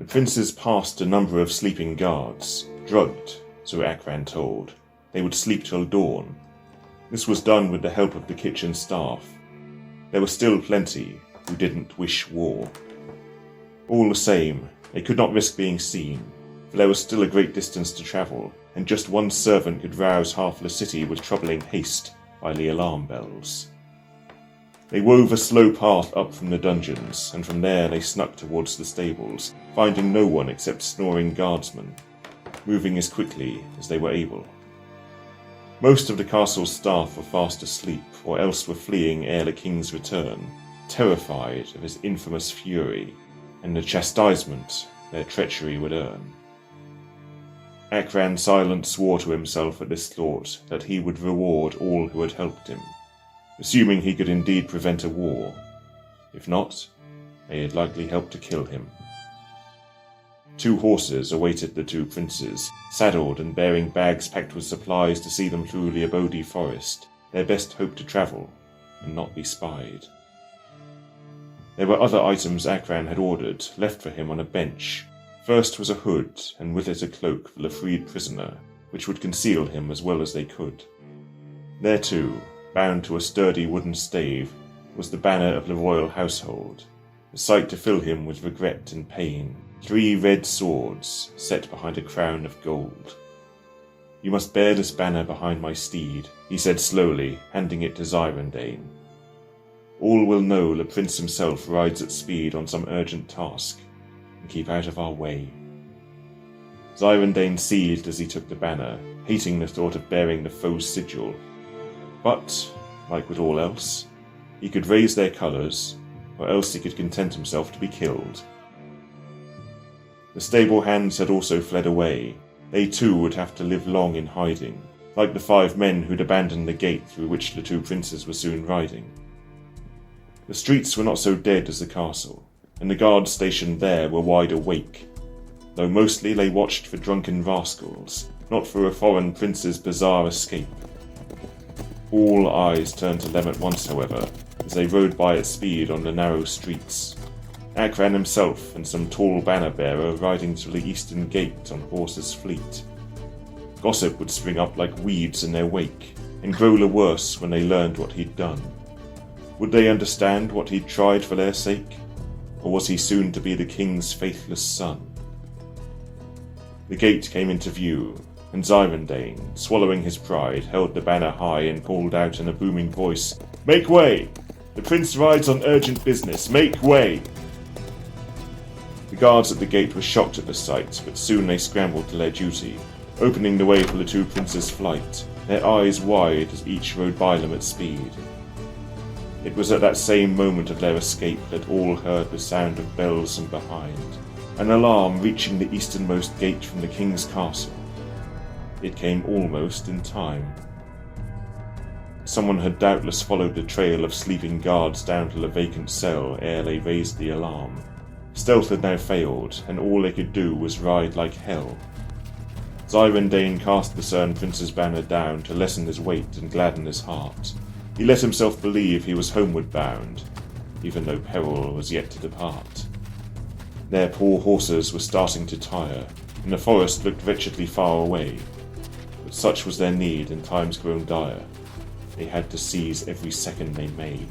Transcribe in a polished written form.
princes passed a number of sleeping guards, drugged, so Akran told. They would sleep till dawn. This was done with the help of the kitchen staff. There were still plenty who didn't wish war. All the same, they could not risk being seen, for there was still a great distance to travel, and just one servant could rouse half the city with troubling haste by the alarm bells. They wove a slow path up from the dungeons, and from there they snuck towards the stables, finding no one except snoring guardsmen, moving as quickly as they were able. Most of the castle's staff were fast asleep, or else were fleeing ere the king's return, terrified of his infamous fury, and the chastisement their treachery would earn. Akran silent swore to himself at this thought that he would reward all who had helped him, assuming he could indeed prevent a war. If not, they had likely helped to kill him. 2 horses awaited the 2 princes, saddled and bearing bags packed with supplies to see them through the Abodi forest, their best hope to travel and not be spied. There were other items Akran had ordered, left for him on a bench. First was a hood, and with it a cloak for the freed prisoner, which would conceal him as well as they could. There too, bound to a sturdy wooden stave, was the banner of the royal household, a sight to fill him with regret and pain. 3 red swords set behind a crown of gold. "You must bear this banner behind my steed," he said slowly, handing it to Zyrandaen. "All will know the prince himself rides at speed on some urgent task, and keep out of our way." Zyrandaen seethed as he took the banner, hating the thought of bearing the foe's sigil. But, like with all else, he could raise their colours, or else he could content himself to be killed. The stable hands had also fled away. They too would have to live long in hiding, like the 5 men who'd abandoned the gate through which the 2 princes were soon riding. The streets were not so dead as the castle, and the guards stationed there were wide awake, though mostly they watched for drunken rascals, not for a foreign prince's bizarre escape. All eyes turned to them at once, however, as they rode by at speed on the narrow streets. Akran himself and some tall banner-bearer riding to the eastern gate on horses fleet. Gossip would spring up like weeds in their wake, and grow the worse when they learned what he'd done. Would they understand what he'd tried for their sake? Or was he soon to be the king's faithless son? The gate came into view, and Zyrandaen, swallowing his pride, held the banner high and called out in a booming voice, "Make way! The prince rides on urgent business, make way!" The guards at the gate were shocked at the sight, but soon they scrambled to their duty, opening the way for the 2 princes' flight, their eyes wide as each rode by them at speed. It was at that same moment of their escape that all heard the sound of bells from behind, an alarm reaching the easternmost gate from the king's castle. It came almost in time. Someone had doubtless followed the trail of sleeping guards down to the vacant cell ere they raised the alarm. Stealth had now failed, and all they could do was ride like hell. Zyrandaen cast the Syrn prince's banner down to lessen his weight and gladden his heart. He let himself believe he was homeward bound, even though peril was yet to depart. Their poor horses were starting to tire, and the forest looked wretchedly far away. But such was their need in times grown dire. They had to seize every second they made.